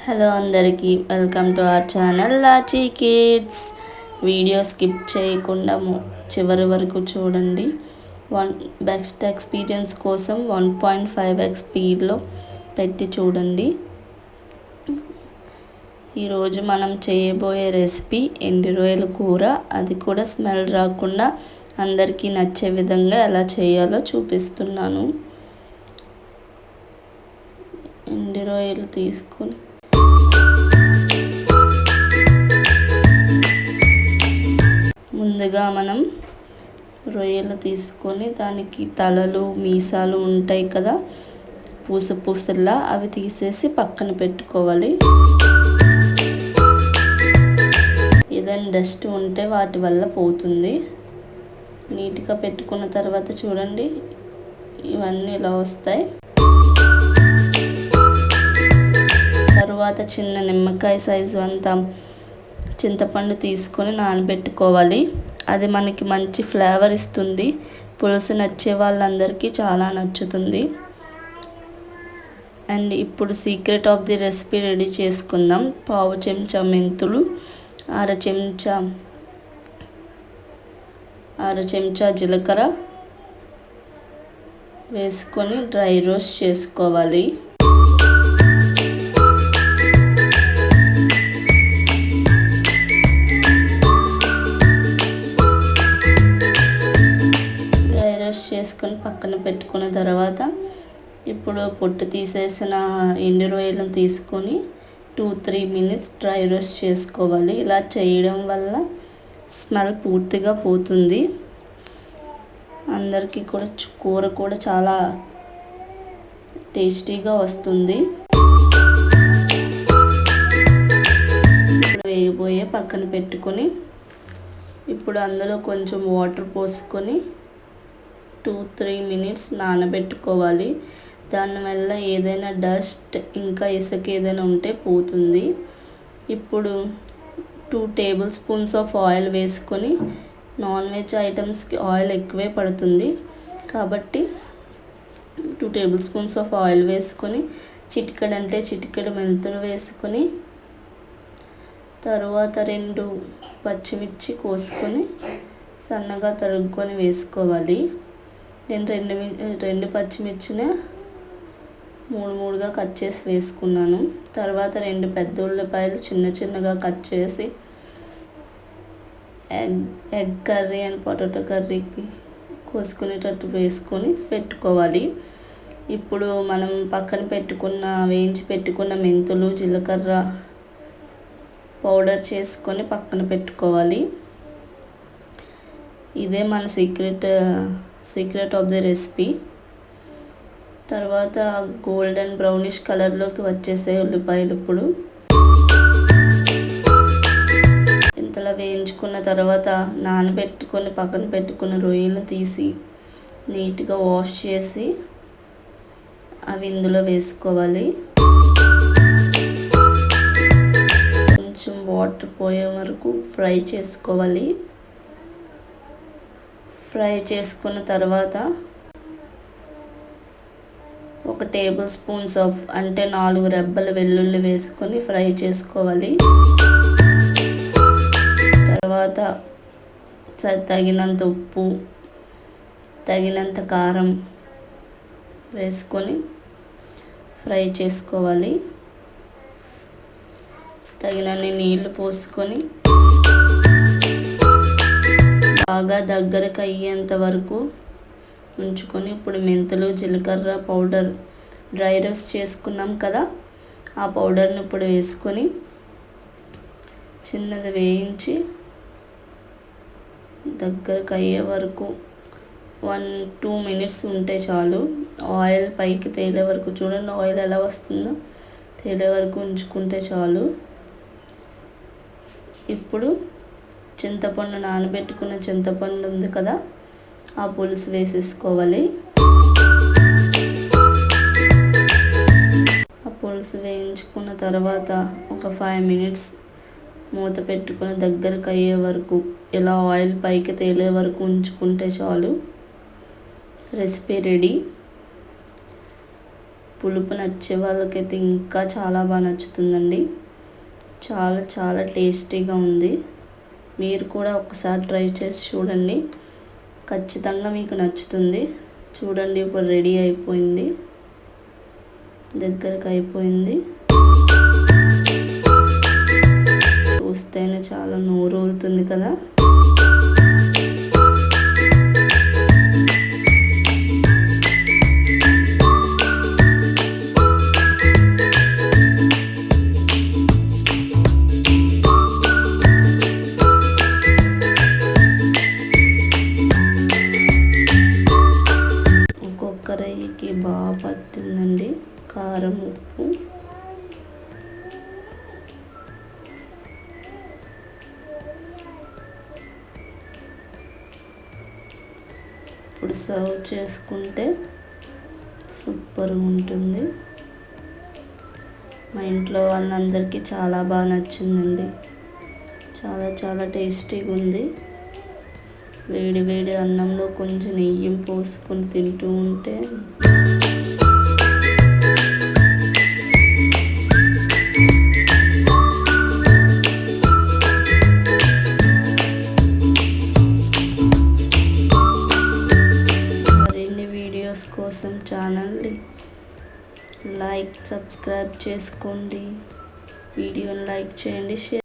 Hello అందరికీ welcome to our channel Lachi kids. Video skip చేయకుండా చివరి వరకు చూడండి. బెస్ట్ ఎక్స్పీరియన్స్ కోసం 1.5x స్పీడ్లో పెట్టి చూడండి. ఈరోజు మనం చేయబోయే రెసిపీ ఎండు రొయ్యల కూర. అది కూడా స్మెల్ రాకుండా అందరికీ నచ్చే విధంగా ఎలా చేయాలో చూపిస్తున్నాను. ఎండు రొయ్యలు తీసుకొని ముందుగా మనం రొయ్యలు తీసుకొని దానికి తలలు మీసాలు ఉంటాయి కదా, పూసలా అవి తీసేసి పక్కన పెట్టుకోవాలి. ఏదైనా డస్ట్ ఉంటే వాటి వల్ల పోతుంది. నీట్గా పెట్టుకున్న తర్వాత చూడండి, ఇవన్నీ ఇలా వస్తాయి. తరువాత చిన్న నిమ్మకాయ సైజు అంతా చింతపండు తీసుకొని నానబెట్టుకోవాలి. అది మనకి మంచి ఫ్లేవర్ ఇస్తుంది. పులుసు నచ్చే వాళ్ళందరికీ చాలా నచ్చుతుంది. అండ్ ఇప్పుడు secret of the recipe ready చేసుకుందాం. పావు చెంచా మెంతులు, అర చెంచా జీలకర్ర వేసుకొని డ్రై రోస్ట్ చేసుకోవాలి. చేసుకొని పక్కన పెట్టుకున్న తర్వాత ఇప్పుడు పొట్టు తీసేసిన ఎండు రొయ్యలను తీసుకొని 2-3 మినిట్స్ డ్రై రోస్ట్ చేసుకోవాలి. ఇలా చేయడం వల్ల స్మెల్ పూర్తిగా పోతుంది. అందరికీ కూడా కూర కూడా చాలా టేస్టీగా వస్తుంది. ఇప్పుడు వేయబోయే పక్కన పెట్టుకొని ఇప్పుడు అందులో కొంచెం వాటర్ పోసుకొని 2-3 మినిట్స్ నానబెట్టుకోవాలి. దానివల్ల ఏదైనా డస్ట్ ఇంకా ఇసుక ఏదైనా ఉంటే పోతుంది. ఇప్పుడు 2 టేబుల్ స్పూన్స్ ఆఫ్ ఆయిల్ వేసుకొని, నాన్ వెజ్ ఐటమ్స్కి ఆయిల్ ఎక్కువే పడుతుంది కాబట్టి 2 టేబుల్ స్పూన్స్ ఆఫ్ ఆయిల్ వేసుకొని చిటికెడు మెంతులు వేసుకొని, తరువాత 2 పచ్చిమిర్చి కోసుకొని సన్నగా తరుక్కొని వేసుకోవాలి. నేను 2 పచ్చిమిర్చిని 3 కట్ చేసి వేసుకున్నాను. తర్వాత 2 పెద్ద ఉల్లిపాయలు చిన్నగా కట్ చేసి ఎగ్ కర్రీ అండ్ పొటాటో కర్రీకి కోసుకునేటట్టు వేసుకొని పెట్టుకోవాలి. ఇప్పుడు మనం వేయించి పెట్టుకున్న మెంతులు, జీలకర్ర పౌడర్ చేసుకొని పక్కన పెట్టుకోవాలి. ఇదే మన సీక్రెట్ ఆఫ్ ది రెసిపీ. తర్వాత గోల్డెన్ బ్రౌనిష్ కలర్లోకి వచ్చేసే ఉల్లిపాయలు ఇప్పుడు ఇంతలా వేయించుకున్న తర్వాత నానబెట్టుకొని పక్కన పెట్టుకున్న రొయ్యలు తీసి నీట్గా వాష్ చేసి అవి ఇందులో వేసుకోవాలి. కొంచెం వాటర్ పోయే వరకు ఫ్రై చేసుకోవాలి. ఫ్రై చేసుకున్న తర్వాత 1 టేబుల్ స్పూన్స్ అంటే 4 రెబ్బల వెల్లుల్లి వేసుకొని ఫ్రై చేసుకోవాలి. తర్వాత తగినంత ఉప్పు, తగినంత కారం వేసుకొని ఫ్రై చేసుకోవాలి. తగినన్ని నీళ్లు పోసుకొని బాగా దగ్గరకు అయ్యేంత వరకు ఉంచుకొని, ఇప్పుడు మెంతులు, జీలకర్ర పౌడర్ డ్రై రోస్ట్ చేసుకున్నాం కదా, ఆ పౌడర్ని ఇప్పుడు వేసుకొని చిన్నది వేయించి దగ్గరకు అయ్యే వరకు 1-2 మినిట్స్ ఉంటే చాలు. ఆయిల్ పైకి తేలే వరకు చూడండి, ఆయిల్ ఎలా వస్తుందో తేలే వరకు ఉంచుకుంటే చాలు. ఇప్పుడు నానబెట్టుకున్న చింతపండు ఉంది కదా, ఆ పులుసు వేసేసుకోవాలి. ఆ పులుసు వేయించుకున్న తర్వాత ఒక 5 మినిట్స్ మూత పెట్టుకుని దగ్గరకు అయ్యే వరకు ఇలా ఆయిల్ పైకి తేలే వరకు ఉంచుకుంటే చాలు. Recipe ready. పులుపు నచ్చే వాళ్ళకైతే ఇంకా చాలా బాగా నచ్చుతుందండి. చాలా చాలా టేస్టీగా ఉంది. మీరు కూడా ఒకసారి ట్రై చేసి చూడండి, ఖచ్చితంగా మీకు నచ్చుతుంది. చూడండి, ఇప్పుడు రెడీ అయిపోయింది, దగ్గరకు అయిపోయింది. చూస్తేనే చాలా నోరు ఊరుతుంది కదా. ఒక్కొక్కరికి బాగా పట్టిందండి కారం, ఉప్పు. ఇప్పుడు సర్వ్ చేసుకుంటే సూపర్గా ఉంటుంది. మా ఇంట్లో వాళ్ళందరికీ చాలా బాగా నచ్చిందండి. చాలా చాలా టేస్టీగా ఉంది. వేడి వేడి అన్నంలో కొంచెం నెయ్యి పోసుకొని తింటూ ఉంటే మరిన్ని వీడియోస్ కోసం ఛానల్ని లైక్, సబ్స్క్రైబ్ చేసుకోండి. వీడియోని లైక్ చేయండి, షేర్